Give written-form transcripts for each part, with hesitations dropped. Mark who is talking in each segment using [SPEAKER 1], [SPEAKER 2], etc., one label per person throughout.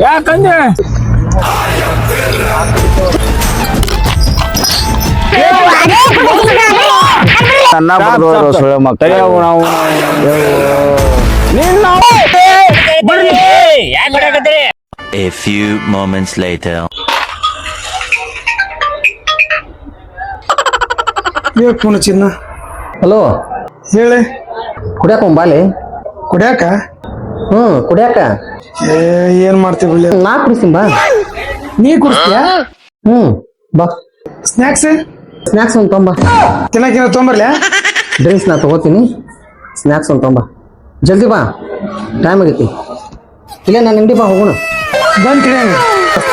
[SPEAKER 1] ಯಾಕಂದ್ರೆ
[SPEAKER 2] A few moments later.
[SPEAKER 3] Phone ಚಿನ್ನ
[SPEAKER 4] hello
[SPEAKER 3] ಹೇಳಿ.
[SPEAKER 4] ಕುಡಿಯಾಕ ಬಾಲಿ
[SPEAKER 3] ಕುಡಿಯಾಕ
[SPEAKER 4] ಕುಡಿಯಾಕ
[SPEAKER 3] ಏನ್ ಮಾಡ್ತೀವಿ ಬಿಡ್ಲಿ.
[SPEAKER 4] ನಾ ಕುಡಿಸ್ತೀನಿ ಬಾ.
[SPEAKER 3] ನೀ ಕುಡಿಸ್ತೀಯ?
[SPEAKER 4] ಬಾ.
[SPEAKER 3] ಸ್ನಾಕ್ಸ್
[SPEAKER 4] ಸ್ನಾಕ್ಸ್ ಒಂದು ತೊಂಬ.
[SPEAKER 3] ತಿನ್ನಕೇನ ತೊಂಬರ್ಲ್ಯಾ?
[SPEAKER 4] ಡ್ರಿಂಕ್ಸ್ ನಾ ತಗೋತೀನಿ, ಸ್ನಾಕ್ಸ್ ಒಂದು ತೊಂಬ. ಜಲ್ದಿ ಬಾ, ಟೈಮ್ ಆಗೈತಿ. ಇಲ್ಲ ನಾನು ಅಂಗಡಿ ಬಾ, ಹೋಗೋಣ.
[SPEAKER 3] ಬಂದ್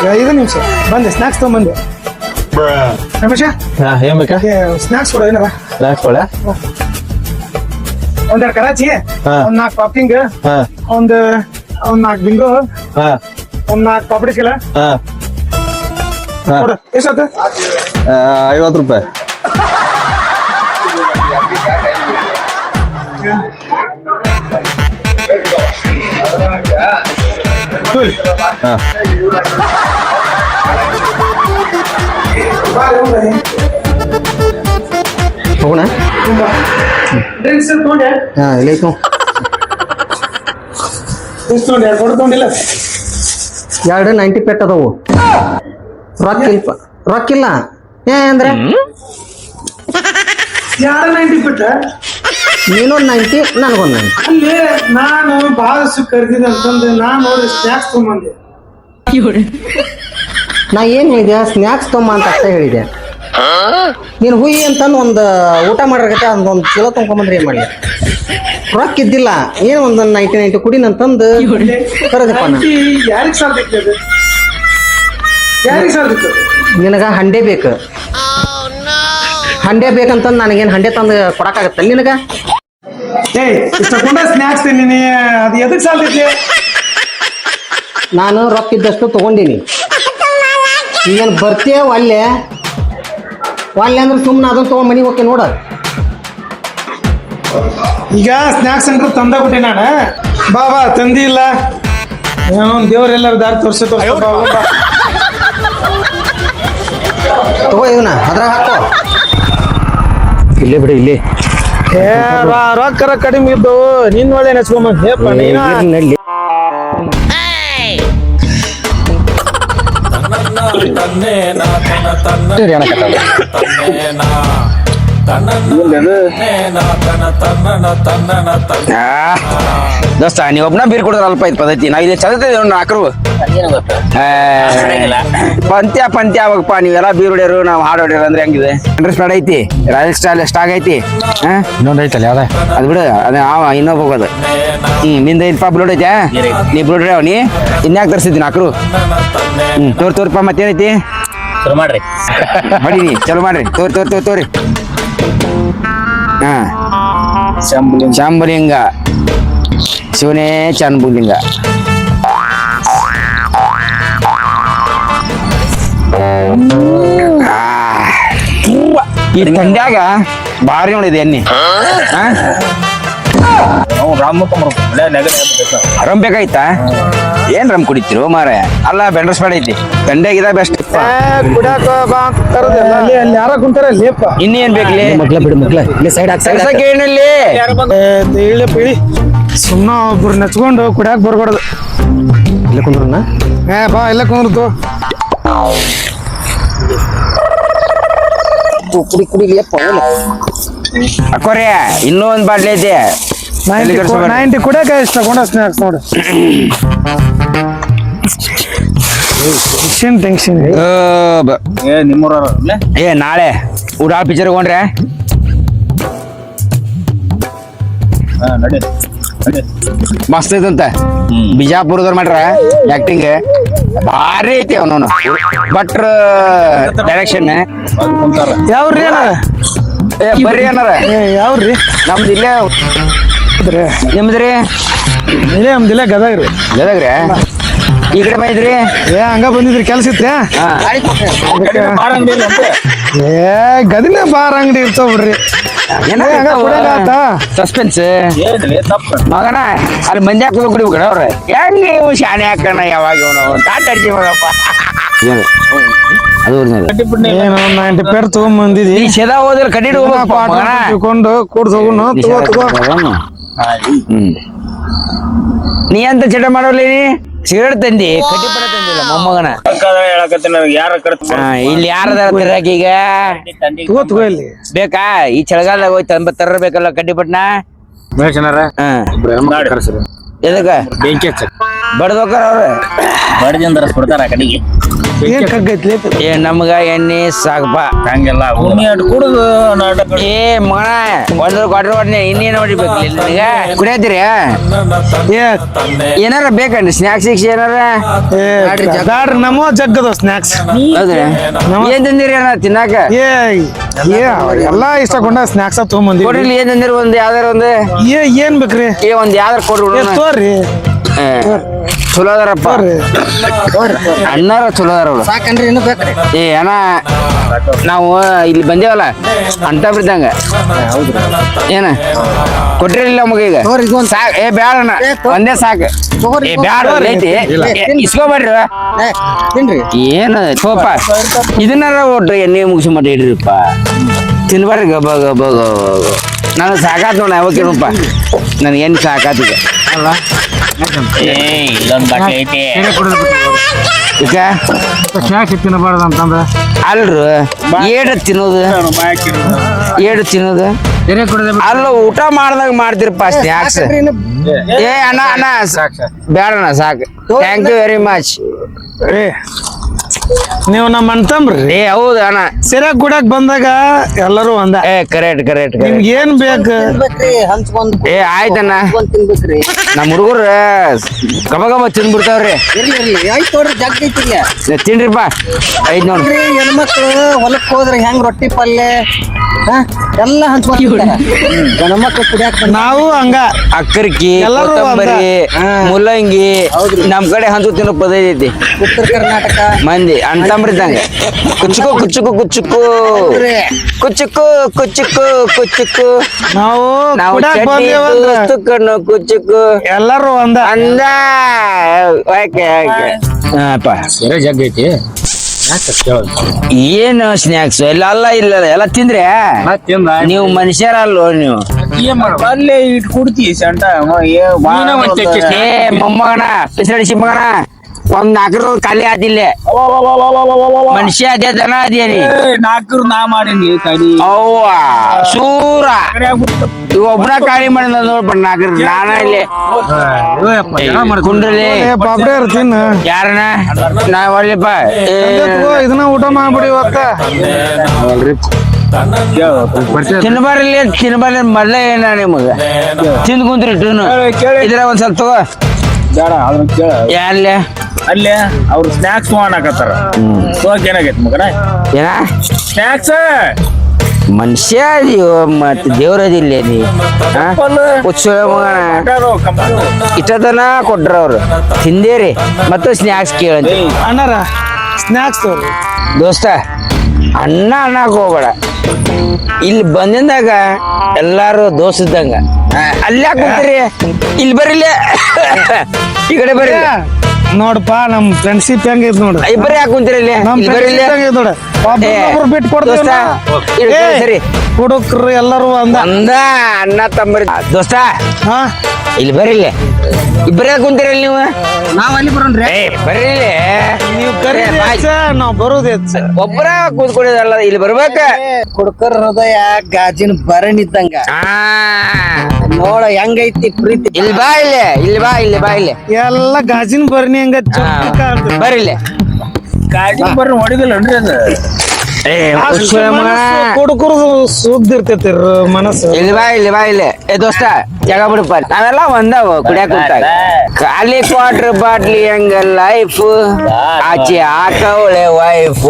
[SPEAKER 3] 5 ನಿಮಿಷ ಬಂದೆ. ಸ್ನಾಕ್ಸ್ ತೊಗೊಂಬಂದೆ. ರಮೇಶ
[SPEAKER 1] ಏನ್ ಬೇಕಾ?
[SPEAKER 3] ಸ್ನಾಕ್ಸ್ ಕೊಡ ಏನಾರ.
[SPEAKER 1] ಸ್ನಾಕ್ಸ್ ಕೊಡ.
[SPEAKER 3] ಒಂದೆರಡು ಕರಾಚಿ, ಒಂದ್ 4 ಪಾಪ್ಕಿಂಗ್, ಒಂದ್ 4 ಬಿಂಗೋ, ಒಂದ್ 4 ಪಾಪಡಿ ಚೀಲ. ಎಷ್ಟಾತ?
[SPEAKER 1] 50 ರೂಪಾಯಿ.
[SPEAKER 4] ಹೋಗೋಣ.
[SPEAKER 3] ಡ್ರಿಂಕ್ಸ್ ತೊಗೊಂಡೆ?
[SPEAKER 4] ಇಲ್ಲ ಐತು.
[SPEAKER 3] ಎಷ್ಟು ತೊಗೊಂಡೆ? 2 ಕೊಡು ತೊಗೊಂಡಿಲ್ಲ?
[SPEAKER 4] 290 ಪೆಟ್ ಅದಾವು. ರೊಕ್ಕಿಲ್ಲ ಅಂದ್ರೆ
[SPEAKER 3] 290 ಬಿಟ್ಟ
[SPEAKER 4] ನೀನೊಂದು 90, ನನಗೊಂದು 90.
[SPEAKER 3] ಅಲ್ಲಿ ನಾನು ಬಹಳಷ್ಟು ಕರೆದಿದ್ದೆ ಅಂತಂದು ನಾನು ನೋಡಿ ಸ್ನಾಕ್ಸ್ ತೊಗೊಂಬಂದೆ.
[SPEAKER 4] ನಾ ಏನ್ ಹೇಳಿದೆ? ಸ್ನಾಕ್ಸ್ ತೊಂಬ ಅಂತ ಅಷ್ಟೇ ಹೇಳಿದೆ. ನೀನು ಹುಯಿ ಅಂತಂದು ಒಂದು ಊಟ ಮಾಡಿರಕತ್ತೆ, ಅದೊಂದು ಚೀಲ ತೊಗೊಂಬಂದ್ರೆ ಏನ್ ಮಾಡಲಿ? ರೊಕ್ಕ ಇದ್ದಿಲ್ಲ, ಏನು ಒಂದು 90 ಕುಡಿನಂತಂದು ಕರೆದಪ್ಪ ನಾನು.
[SPEAKER 3] ಯಾರಿಗೆ ಸಾಲ್ದಿತ್ತು ಅದು? ಯಾರಿಗೆ ಸಾಲ್ದಿತ್ತು?
[SPEAKER 4] ನಿನಗ ಹಂಡೆ ಬೇಕು, ಹಂಡೆ ಬೇಕಂತಂದು ನನಗೇನು ಹಂಡೆ ತಂದು ಕೊಡಕ್ಕಾಗತ್ತ ನಿನಗ?
[SPEAKER 3] ಇಷ್ಟಕೊಂಡ ಸ್ನಾಕ್ಸ್ ತಿನ್ನಿ, ಅದು ಎದಕ್ಕೆ ಸಾಲ್ದೈತಿ?
[SPEAKER 4] ನಾನು ರೊಕ್ಕ ಇದ್ದಷ್ಟು ತಗೊಂಡಿನಿ. ಈಗೇನು ಬರ್ತೀಯ ಒಲ್ಲೆ ಅಂದ್ರೆ ಸುಮ್ಮನೆ ಅದನ್ನ ತಗೊಂಡ್ ಮನೆಗೆ ಹೋಗಿ ನೋಡ.
[SPEAKER 3] ಈಗ ಸ್ನಾಕ್ಸ್ ಸೆಂಟರ್ ತಂದಾಗ್ಬಿಟ್ಟೆ ನಾನು. ಬಾ ತಂದಿ ಇಲ್ಲ, ದೇವ್ರೆಲ್ಲರೂ ದಾರಿ ತೋರಿಸಿ
[SPEAKER 4] ತಗೋ, ಇದನ್ನ ಅದ್ರಾಗ ಹಾಕೋ. ಇಲ್ಲೇ ಬಿಡಿ, ಇಲ್ಲಿ
[SPEAKER 3] ರೊಕ್ಕರ ಕಡಿಮೆ ಇದ್ದವು. ನಿನ್ ಒಳ್ಳೆ ನೆಚ್ಕೊಂಬ.
[SPEAKER 1] ದೋಸ್ತ ನೀವ್ ಒಬ್ನ ಬೀರ್ ಕುಡಿದ್ರ ಅಲ್ಪ ಐತ್ ಪದ್ಧತಿ. ನಾವ್ ಇಲ್ಲಿ ಚದತೇವೆ ನಾಲ್ಕರು ಪಂತ್ಯ ಅವಾಗಪ್ಪ. ನೀವೆಲ್ಲ ಬೀರ್ ಹೊಡ್ಯಾರು, ನಾವು ಹಾಡು ಹೊಡ್ಯಾರ ಅಂದ್ರೆ ಹೆಂಗಿದೆ? ಅಂಡರ್ಸ್ಟ್ಯಾಂಡ್ ಐತಿ. ರಾಯಲ್ ಸ್ಟಾಗ್ ಐತಿ. ಇನ್ನೊಂದ್ ಐತಲ್ಲ ಯಾವ್ದ ಅದ್ ಬಿಡು, ಅದ ಇನ್ನೊಬ್ಬ ಹೋಗೋದು. ನಿಂದ ಇಲ್ಪ ಬ್ಲೂಡ್ ಐತೆ. ನೀ ಬ್ಲೂಡ್ ನೀ ಇನ್ಯಾಕೆ ತರ್ಸಿದ್ದಿ ನಾಲ್ಕರು? ತೋರಿಪ್ಪ ಮತ್ತೇನೈತಿ?
[SPEAKER 2] ಮಾಡ್ರಿ
[SPEAKER 1] ಹೊಡಿನಿ, ಚಲೋ ಮಾಡ್ರಿ. ತೋರಿ. ಶಾಂಬುಲಿಂಗ ಶಿವನೇ ಚಾನ್ಬುಲಿಂಗ. ಈ ತಂಡ್ಯಾಗ ಭಾರಿ ನೋಡಿದೆ ಎಣ್ಣೆ. ರಮ್ ಬೇಕಾಯ್ತಾ? ಏನ್ ರಮ್ ಕುಡಿತಿರು ಮಾರ? ಅಲ್ಲ ಬೆಂಡ್ರಸ್ ಮಾಡೈತಿ. ತಂಡ್ಯಾಗಿದ ಬೆಸ್ಟ್.
[SPEAKER 3] ಯಾರ ಕುಂತಾರ ಲೇಪ.
[SPEAKER 1] ಇನ್ನೇನ್ ಬೇಕಲಿ?
[SPEAKER 3] ಹೇಳಿ ಸುಮ್ಮ ಒಬ್ರು ನೆಚ್ಕೊಂಡು ಕುಡಿಯಾಕ ಬರ್ಬಾರ್ದು.
[SPEAKER 4] ಇಲ್ಲ ಕುಂದ್ರನ್ನ
[SPEAKER 3] ಬಾ ಎಲ್ಲ ಕುಂದ್ರತು.
[SPEAKER 4] ಕುಡಿ ಲೇಪ.
[SPEAKER 1] ಅಕ್ಕೋರೆ ಇನ್ನೂ ಒಂದ್ ಬಾಟ್ಲಿ ಐತಿ.
[SPEAKER 3] 90 ಕುಡಿಯಾಕ ಇಷ್ಟ ತಗೊಂಡ ಸ್ನಾಕ್ಸ್ ನೋಡು. ಟೆನ್ಷನ್
[SPEAKER 1] ನಾಳೆ ಊಟ ಪಿಕ್ಚರ್ ಹೋಗ್ರೆ ಮಸ್ತ್ ಐತಂತ. ಬಿಜಾಪುರದವ್ರು ಮಾಡ್ರ ಆಕ್ಟಿಂಗ್ ಭಾರಿ ಐತಿ. ಅವನು ಭಟ್ರ ಡೈರೆಕ್ಷನ್.
[SPEAKER 3] ಯಾವ್ರಿ
[SPEAKER 1] ಬರ್ರಿ ಏನಾರ
[SPEAKER 3] ಯಾವ್ರಿ?
[SPEAKER 1] ನಮ್ದು ಇಲ್ಲೇ. ನಿಮ್ದ್ರಿ?
[SPEAKER 3] ಇಲ್ಲೇ ನಮ್ದಿಲ್ಲ ಗದಗ್ರಿ.
[SPEAKER 1] ಗದಗ್ರಿ? ಈ ಕಡೆ ಬಂದಿದ್ರಿ
[SPEAKER 3] ಏ ಹಂಗ ಬಂದಿದ್ರಿ ಕೆಲ್ಸ ಇತ್ರ್ಯಾ
[SPEAKER 1] ಹಾ
[SPEAKER 3] ಏ ಗದಿನ ಬಾರ್ ಅಂಗಡಿ ಇರ್ತಾವ ಬಿಡ್ರಿ
[SPEAKER 1] ಸಸ್ಪೆನ್ಸ್ ಮಗನ ಅಲ್ಲಿ ಮಂದಿ ಹಾಕಿ ಕುಡಿಬೇಕಣ ಅವ್ರ ಹೆಂಗೆ ಇವು ಶಾಣೆ ಹಾಕಣ ಯಾವಾಗ ಇವನು ತಾಟ ಅಡ್ಸಿ ಮಗಪ್ಪ ಅದು
[SPEAKER 3] ಏನು 90 ಪೇರ್ ತಗೊಂಬಂದಿದಿ
[SPEAKER 1] ಈ ಸದಾ ಹೋದ್ರೆ ಕಡ್ಡಿ
[SPEAKER 3] ತಗೊಂಡು ಕೂಡ್ ತಗೊಂಡು ತಗೋ
[SPEAKER 1] ನೀ ಅಂತ ಚಟ ಮಾಡೋಲ್ಲ ನೀ ಸಿಗರೇಟ್ ತಂದಿ ಕಡ್ಡಿ ಪಡ ತಂದಿಲ್ಲ ಮೊಮ್ಮಗನ ಇಲ್ಲಿ ಯಾರದ ಈಗ
[SPEAKER 3] ತಗೋ ಇಲ್ಲಿ
[SPEAKER 1] ಬೇಕಾ ಈ ಚಳಿಗಾಲದಾಗ ಹೋಯ್ತು ತರಬೇಕಲ್ಲ ಕಡ್ಡಿ ಪಟ್ನ ಎದಕ್ಕ
[SPEAKER 2] ಬೆಂಕಿ
[SPEAKER 1] ಬಡ್ದೋಕಾರ ಅವ್ರ
[SPEAKER 2] ಬಡ್ದಿಂದ್ರ ಕೊಡ್ತಾರ ಕಡೆಗೆ
[SPEAKER 3] ಏನ್ ಕಗ್ಗೈತ್ಲಿ
[SPEAKER 1] ಏ ನಮ್ಗ ಎಣ್ಣೆ ಸಾಕಪ್ಪ
[SPEAKER 2] ಹಂಗೆಲ್ಲ ಕುಡುದು
[SPEAKER 1] ಏ ಮಗಣ ಒಂದ್ರ ಕ್ವಾರ್ಟರ್ ಹೊಡ್ನೆ ಇನ್ನೇನು ಹೊಡಿಬೇಕು ನಿನಗ ಕುಡಿಯತ್ತೀರಿ ಏನಾರ ಬೇಕಂడి ಸ್ನಾಕ್ಸ್ ಗಿಕ್ಸ್ ಏನಾರ
[SPEAKER 3] ಬ್ಯಾಡ್ರಿ ನಮ್ಮೋ ಜಗ್ಗದ ಸ್ನಾಕ್ಸ್
[SPEAKER 1] ಹೌದ್ರಿ ಏನ್ ತಂದಿರಿ ಅಣ್ಣ ತಿನ್ನಾಕ
[SPEAKER 3] ಎಲ್ಲಾ ಇಷ್ಟಕೊಂಡ ಸ್ನಾಕ್ಸ್ ತಗೊಂಬಂದಿ
[SPEAKER 1] ಕೊಡ್ರಿ ಏನ್ ತಂದಿರಿ ಒಂದ್ ಯಾವ್ದಾರ ಒಂದು
[SPEAKER 3] ಏನ್ ಬೇಕ್ರಿ
[SPEAKER 1] ಒಂದ್ ಯಾವ್ದಾರ ಕೊಡ್ರಿ
[SPEAKER 3] ತೋರಿ
[SPEAKER 1] ಚಲೋ ಅದಾರಪ್ಪ ಅಣ್ಣಾರ ಚಲೋ ಅದಾರ ಅವ್ರು
[SPEAKER 4] ಸಾಕನ್ರಿ ಇನ್ನು ಬೇಕ್ರಿ
[SPEAKER 1] ಏ ಅಣ್ಣ ನಾವು ಇಲ್ಲಿ ಬಂದೇವಲ್ಲ ಅಂತ ಬಿದ್ದಂಗ ಏನ ಕೊಟ್ರಿಲ್ಲ ನಮಗ ಈಗ ಸಾಕ್ ಏ ಬ್ಯಾಡ ಅಣ್ಣ ಒಂದೇ ಸಾಕು ಏ ಬ್ಯಾಡ ಐತಿ ಇಸ್ಕೊಬೇಡ್ರಿ
[SPEAKER 4] ತಿನ್ರಿ
[SPEAKER 1] ಏನ ಸೋಪ ಇದನ್ನಾರ ಒಟ್ಟು ಎಣ್ಣೆ ಮುಗಿಸಿ ಮಟ್ಟ ಇಡ್ರಿಪ್ಪ ತಿನ್ಬಾರ್ರಿ ಗಬ ಗಬ ನನಗೆ ಸಾಕಾತ್ ನೋಡ ಯಾವಕ್ಕೇನಪ್ಪ ನನಗೆ ಏನು ಸಾಕಾತಿದೆ ಅಲ್ಲ
[SPEAKER 2] ಇಲ್ಲೊಂದ್ ಬಾಟ್ಲಿ ಐತಿ
[SPEAKER 1] ಈಗ
[SPEAKER 3] ಸ್ನಾಕ್ಸ್ ತಿನ್ನಬಾರ್ದು ಅಂತಂದ್ರ
[SPEAKER 1] ಅಲ್ರು ಏಡು ತಿನ್ನೋದು ಅಲ್ಲ ಊಟ ಮಾಡ್ದಾಗ ಮಾಡ್ತಿರಪ್ಪ ಸ್ನಾಕ್ಸ್ ಏ ಅಣ್ಣ ಅಣ್ಣ ಬೇಡ ಅಣ್ಣ ಸಾಕು ಥ್ಯಾಂಕ್ ಯು ವೆರಿ ಮಚ್
[SPEAKER 3] ನೀವು ನಮ್ಮ ಅಣ್ತಂಬ್ರಿ
[SPEAKER 1] ಏ ಹೌದು ಅಣ್ಣ
[SPEAKER 3] ಸರಿಯಾಗಿ ಗುಡಕ್ ಬಂದಾಗ ಎಲ್ಲರೂ ಒಂದ
[SPEAKER 1] ಏ ಕರೆಕ್ಟ್
[SPEAKER 3] ನಿಮ್ಗೆ ಏನ್ ಬೇಕು
[SPEAKER 4] ಹಂಚ್ಕೊಂಡ್
[SPEAKER 1] ಏ ಆಯ್ತಣ್ಣ
[SPEAKER 4] ತಿನ್ಬೇಕ್ರಿ
[SPEAKER 1] ನಮ್ಮ ಹುಡುಗರು ಗಬ ಗಬ ತಿಂದ್ಬಿಡ್ತಾವ್ರಿ
[SPEAKER 4] ಇರ್ಲಿ ಆಯ್ತು ನೋಡ್ರಿ ಜಗ್ ಐತಿಲ್ಲ
[SPEAKER 1] ತಿನ್ರಿಪ್ಪ ಐದ್ ನೋಡ್ರಿ
[SPEAKER 4] ಹೆಣ್ಮಕ್ಳು ಹೊಲಕ್ ಹೋದ್ರೆ ಹೆಂಗ್ ರೊಟ್ಟಿ ಪಲ್ಯ ಎಲ್ಲ ಹಂಚ್ಕೊಂಡ್ ಗಣಮಕ್ಳು ಕುಡಿಯಾಕ
[SPEAKER 3] ನಾವು ಹಂಗ
[SPEAKER 1] ಅಕ್ಕರ್ಕಿ
[SPEAKER 3] ಎಲ್ಲರೂ
[SPEAKER 1] ಕೊತ್ತಂಬರಿ ಮುಲ್ಲಂಗಿ ನಮ್ ಕಡೆ ಹಂಚು ತಿನ್ನೋ ಪದ್ಧತಿ ಐತಿ
[SPEAKER 4] ಉತ್ತರ ಕರ್ನಾಟಕ
[SPEAKER 1] ಮಂದಿ ಅಣ್ತಂಬ್ರಿದ್ದಂಗ ಕುಚ್ಚುಕು ಕುಚ್ಚುಕು ಕುಚ್ಚುಕು ಕುಚ್ಚುಕು ಕುಚ್ಚುಕು ಕುಚ್ಚುಕು
[SPEAKER 3] ನಾವು
[SPEAKER 1] ನಾವು
[SPEAKER 3] ಕುಡ್ಯಾಕ್
[SPEAKER 1] ಚಟ್ನಿ
[SPEAKER 3] ಬಂದೇವಂದ್ರ
[SPEAKER 1] ದೋಸ್ತು ಕಣ್ಣು ಕುಚ್ಚುಕು
[SPEAKER 3] ಎಲ್ಲರೂ ಒಂದ
[SPEAKER 1] ಅಂದ ಓಕೆ
[SPEAKER 2] ಸರಿ ಜಗ್ ಐತಿ
[SPEAKER 1] ಏನು ಸ್ನಾಕ್ಸ್ ಎಲ್ಲ ಅಲ್ಲ ಇಲ್ಲ ಎಲ್ಲ ತಿಂದ್ರೆ ನೀವು ಮನುಷ್ಯರಲ್ಲೋ ನೀವು
[SPEAKER 2] ಅಲ್ಲೇ ಇಟ್ ಕುಡ್ತಿ ಸಂಟ
[SPEAKER 1] ಏ ಮೊಮ್ಮಗನ ಪಿಸಡಿಸಿ ಮಗನ ಒಂದ್ 4 ಖಾಲಿ ಆದಿಲ್ಲ ಮನುಷ್ಯ ಅದೇ ದನ ಅದೇನಿ
[SPEAKER 2] ನಾಲ್ಕರು ನಾ ಮಾಡೀನಿ ಕಡಿ
[SPEAKER 1] ಅವ್ವ ಸೂರ ಇವ ಒಬ್ಬನ ಖಾಲಿ ಮಾಡಿದ ನೋಡ್ಬ 4 ನಾನ ಇಲ್ಲಿ ಕುಂಡ್ರಲ್ಲಿ
[SPEAKER 3] ಪಾಪಡೆ ತಿನ್ನ
[SPEAKER 1] ಯಾರನ ನಾ ಒಳ್ಳೆಪ್ಪ
[SPEAKER 3] ಇದನ್ನ ಊಟ ಮಾಡ್ಬಿಡಿ ಇವತ್ತ
[SPEAKER 1] ತಿನ್ಬಾರ್ಲಿ ಮೊದ್ಲ ಏನ ನಿಮಗ ತಿಂದ್ ಕುಂತ್ರಿ ಇದ್ರ ಒಂದ್ ಸ್ವಲ್ಪ ತಗೋ
[SPEAKER 2] ಬೇಡ ಅದನ್ನ ಕೇಳ
[SPEAKER 1] ಯಾರ್ಲೆ
[SPEAKER 2] ಅಲ್ಲೇ ಅವ್ರು ಸ್ನಾಕ್ಸ್ ಮಾಡಕತ್ತಾರ ಹೋಗಕ್ ಏನಾಗೈತಿ ಮಗನ
[SPEAKER 1] ಏನ
[SPEAKER 2] ಸ್ನಾಕ್ಸ್
[SPEAKER 1] ಮನುಷ್ಯ ಅದೀವ ಮತ್ ದೇವ್ರದಿಲ್ಲ ನೀ ಉತ್ಸವ ಮಗನ ಇಷ್ಟತನ ಕೊಟ್ರ ಅವ್ರು ತಿಂದೇರಿ ಮತ್ತು ಸ್ನಾಕ್ಸ್ ಕೇಳಂತ
[SPEAKER 3] ಅಣ್ಣಾರ ಸ್ನಾಕ್ಸ್ ತೋರಿ
[SPEAKER 1] ದೋಸ್ತ ಅಣ್ಣ ಅನ್ನಕ್ ಹೋಗ್ಬೇಡ ಇಲ್ಲಿ ಬಂದಿಂದಾಗ ಎಲ್ಲಾರು ದೋಸ್ತಿದ್ದಂಗ ಅಲ್ಲೇ ಕುಂತೀರಿ ಇಲ್ಲಿ ಬರಿಲ್ಲ ಈ ಕಡೆ ಬರ್ರಿ
[SPEAKER 3] ನೋಡಪ್ಪ ನಮ್ ಫ್ರೆಂಡ್ಶಿಪ್ ಹೆಂಗೈತ್ ನೋಡ್ರಿ
[SPEAKER 1] ಇಬ್ಬರೇ ಯಾಕೆ ಕುಂತೀರಿ ಇಲ್ಲಿ
[SPEAKER 3] ನಮ್
[SPEAKER 1] ಇಲ್ಲಿ ಬರಿಲ್ಲ
[SPEAKER 3] ಫ್ರೆಂಡ್ಶಿಪ್ ನೋಡ ಬಿಟ್ಟು
[SPEAKER 1] ದೋಸ್ತ ಸರಿ
[SPEAKER 3] ಹುಡುಕ್ರು ಎಲ್ಲರೂ ಅಂದ
[SPEAKER 1] ಅಂದ ಅಣ್ಣ ತಮ್ಮರಿ ದೋಸ್ತ
[SPEAKER 3] ಹಾ
[SPEAKER 1] ಇಲ್ಲಿ ಬರಿಲ್ಲ ಇಬ್ಬರೇ ಕುಂತೀರಿ ನೀವು
[SPEAKER 4] ನಾವ್ ಅಲ್ಲಿ ಬರೋಣ್ರಿ
[SPEAKER 1] ಏ ಬರ್ರಿ
[SPEAKER 3] ನೀವು ಕರೀರಿ ಹೆಚ್ಚ, ನಾವ್ ಬರೋದು ಹೆಚ್ಚ.
[SPEAKER 1] ಒಬ್ಬರ ಕೂತ್ಕೊಂಡಿದಲ್ಲ ಇಲ್ಲಿ ಬರ್ಬೇಕ
[SPEAKER 4] ಕುಡ್ಕರ್ ಹೃದಯ ಗಾಜಿನ ಭರಣಿ ಇದ್ದಂಗ ನೋಡ ಹೆಂಗೈತಿ ಪ್ರೀತಿ
[SPEAKER 1] ಇಲ್ಲಿ ಬಾ ಇಲ್ಲಿ ಬಾ
[SPEAKER 3] ಎಲ್ಲ ಗಾಜಿನ ಬರ್ನಿ ಹಂಗ
[SPEAKER 1] ಬರಿಲ್ಲ
[SPEAKER 2] ಕಾಜಿ ಬರ್ರಿ ಹೊಡಿದಿಲ್ಲನ್ರಿ ಅದು
[SPEAKER 3] ಕುಡುಕರು ಸುದ್ದಿರ್ತೈತಿ ಮನಸ್ಸು
[SPEAKER 1] ಇಲ್ಲಿ ಬಾ ಏ ದೋಸ್ತ ಜಾಗ ಬಿಡಪ್ಪ ನಾವೆಲ್ಲ ಒಂದವ ಕುಡಿಯಾಕ ಕುಂತಾಗ ಖಾಲಿ ಕ್ವಾರ್ಟರ್ ಬಾಟ್ಲಿ ಹಂಗ ಲೈಫ್ ಆಚೆ ಹಾಕವಳೆ ವೈಫ್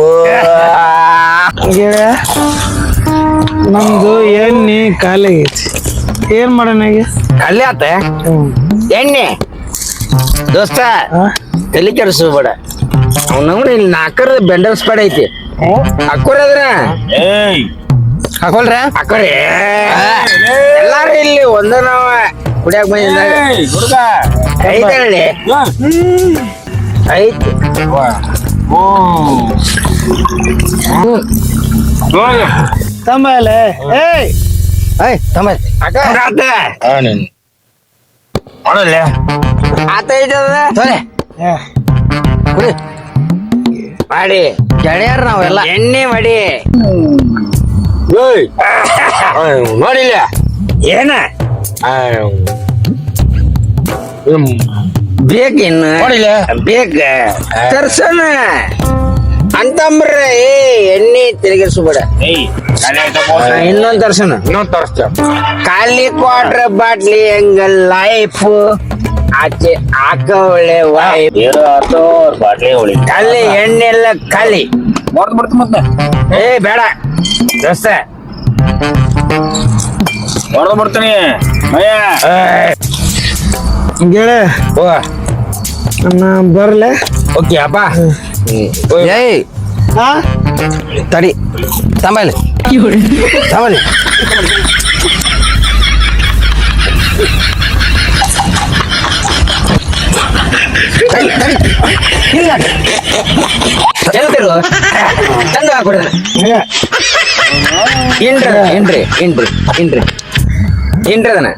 [SPEAKER 3] ನಮ್ದು ಎಣ್ಣೆ ಖಾಲಿ ಆಗೈತಿ ಏನ್ ಮಾಡೋಣ ಈಗ
[SPEAKER 1] ಖಾಲಿ ಆತ ಎಣ್ಣೆ ದೋಸ್ತ ತಲೆ ಕೆಡಿಸ್ಬೇಡ ಅವ್ನವ್ನ ಇಲ್ಲಿ ನಾಲ್ಕರ ಬೆಂಡಲ್ ಸ್ಪಾಡ್ ಐತಿ ಹಾಕೋರದ್ರ
[SPEAKER 2] ಏಯ್
[SPEAKER 1] ಹಾಕೊಳ್ರ ಹಾಕೋರಿ ಎಲ್ಲಾರು ಇಲ್ಲಿ ಒಂದ ನಾವ ಕುಡಿಯಾಕ ಬಂದಿದ್ದಾಗ
[SPEAKER 2] ಏಯ್ ಹುಡುಗ
[SPEAKER 1] ಐತಳ್ಳಿ ಐತಿ
[SPEAKER 3] ತಂಬಲೆ ಏಯ್
[SPEAKER 4] ಏಯ್ ತಮ್ಮ
[SPEAKER 2] ಮಾಡಲ್ಲ
[SPEAKER 1] ಆತೈತದ
[SPEAKER 4] ತೊಲೆ ಕುಡಿ
[SPEAKER 1] ಮಾಡಿ
[SPEAKER 4] ಗೆಳೆಯರ್ ನಾವೆಲ್ಲ
[SPEAKER 1] ಎಣ್ಣೆ ಮಾಡಿ ನೋಡಿಲ್ಲ ಏನ ಬೇಕಿನ್ನು
[SPEAKER 2] ನೋಡಿಲ್ಲ
[SPEAKER 1] ಬೇಕ ತರ್ಸನ ಅಂತಂಬ್ರೆ ಏ ಎಣ್ಣೆ ತಿರುಗಿಸ್ಬೇಡ
[SPEAKER 2] ಏಯ್
[SPEAKER 1] ಇನ್ನೊಂದ್ ತರ್ಸನ
[SPEAKER 2] ಇನ್ನೊಂದು ತೋರಿಸ್ತೇವೆ
[SPEAKER 1] ಖಾಲಿ ಕ್ವಾರ್ಟರ್ ಬಾಟ್ಲಿ ಹೆಂಗ ಲೈಫ್ ಆಚೆ ಹಾಕ ಒಳ್ಳೆ ವೈಫ್
[SPEAKER 2] ಬಾಟ್ಲಿ ಹೊಳಿ
[SPEAKER 1] ಖಾಲಿ ಎಣ್ಣೆ ಎಲ್ಲ ಖಾಲಿ
[SPEAKER 2] ಬರ್ದು ಬರ್ತು ಮತ್ತೆ
[SPEAKER 1] ಏ ಬೇಡ ದೋಸ್ತ
[SPEAKER 2] ಬರ್ದು ಬರ್ತೀನಿ ಅಯ್ಯ
[SPEAKER 3] ಗೆಳೆ ನಾನು ಬರ್ಲೆ
[SPEAKER 1] ಓಕೆ ಅಪ್ಪ
[SPEAKER 4] ಏಯ್
[SPEAKER 3] ಹಾ
[SPEAKER 4] ತಡಿ ತಂಬಲ್ಲಿ ತಂಬಲ್ಲಿ
[SPEAKER 1] ಹೇಳ್ತಿರು ಚಂದ ಹಾಕೊಡ್ರಿ ಏನ್ರಿ ಏನ್ರಿ ಏನ್ರಿ ಏನ್ರಿ ಏನ್ರಿ ಅದನ್ನ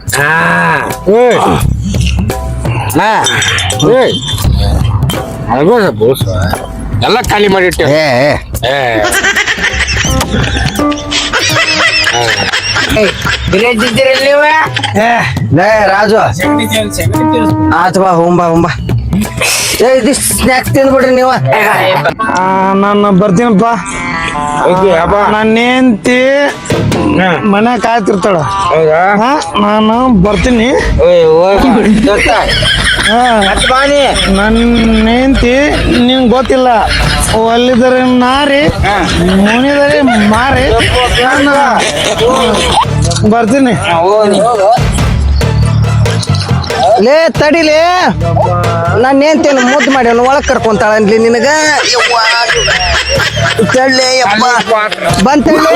[SPEAKER 2] ಎಲ್ಲ ಖಾಲಿ ಮಾಡಿಟ್ಟೆ
[SPEAKER 1] ಬಿರಿಯಾನಿ ತಿಂತೀರಲ್ಲ
[SPEAKER 4] ಲೇ ರಾಜು ಆತು ಬಾ ಹುಂಬಾ ಏ ಇದಿಷ್ಟು ಸ್ನ್ಯಾಕ್ಸ್ ತಿಂದ್ಬಿಡ್ರಿ ನೀವು
[SPEAKER 3] ನಾನು ಬರ್ತೀನಪ್ಪ ನನ್ನ ಹೆಂಡ್ತಿ ಮನೆ ಕಾಯ್ತಿರ್ತಾಳ
[SPEAKER 1] ಹೌದಾ
[SPEAKER 3] ಹಾ ನಾನು ಬರ್ತೀನಿ ಹಾ
[SPEAKER 1] ಬಾನಿ
[SPEAKER 3] ನನ್ನ ಹೆಂಡ್ತಿ ನಿಂಗೆ ಗೊತ್ತಿಲ್ಲ ಒಲ್ಲಿದರೆ ನಾರಿ ಮುನಿದರೆ ಮಾರಿ ನಾನು ಬರ್ತೀನಿ
[SPEAKER 4] ಲೇ ತಡಿಲೇ ನಾನು ಏನ್ತೇನು ಮುದ್ದು ಮಾಡಿ ಅವ್ನು ಒಳಗೆ ಕರ್ಕೊಂತಾಳ ಅನ್ಲಿ ನಿನಗ ತಳ್ಳೆ ಯಪ್ಪ ಬಂತಳ್ಳೆ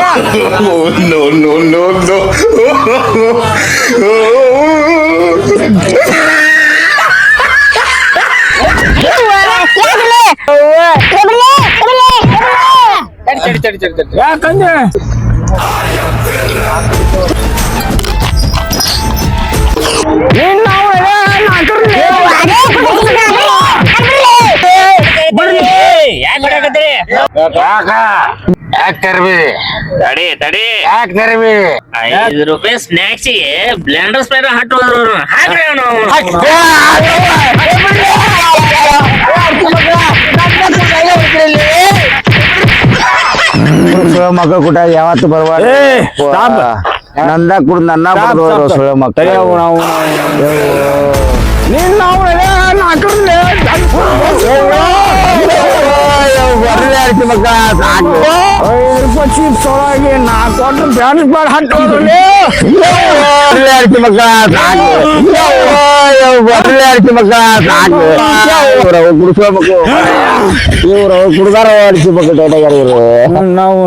[SPEAKER 2] ಯಾಕಂದ್ರೆ ತಡಿ ತಡಿ
[SPEAKER 1] ಯಾಕೆ ತರಬಿ
[SPEAKER 2] ₹5 ಸ್ನಾಕ್ಸಿಗೆ ಬ್ಲೆಂಡರ್ ಸ್ಪೈಡರ್ ಹಾಕೋದ್ರು ಹಾಕ್ರಿ
[SPEAKER 1] ಮಕ್ಕಳು ಕೂಟ ಯಾವತ್ತು ಬರ್ಬಾರ್ದು ನಂದ ಕುಡ್ ನನ್ನ ಸುಳ್ಳು ಮಕ್ಕಳು ನಾವು ಚಿಪ್ಸ್ ಒಳಗೆ 4 ಕ್ವಾರ್ಟರ್ ಬ್ಯಾನ್ಸ್ ಮಾಡಿ ಹಾಕೋದ್ರಲ್ಲಿ ಇವ್ರು ಕುಡ್ದಾರ ಅಡಿಸಿ ಮಕ್ಕಳು ನಾವು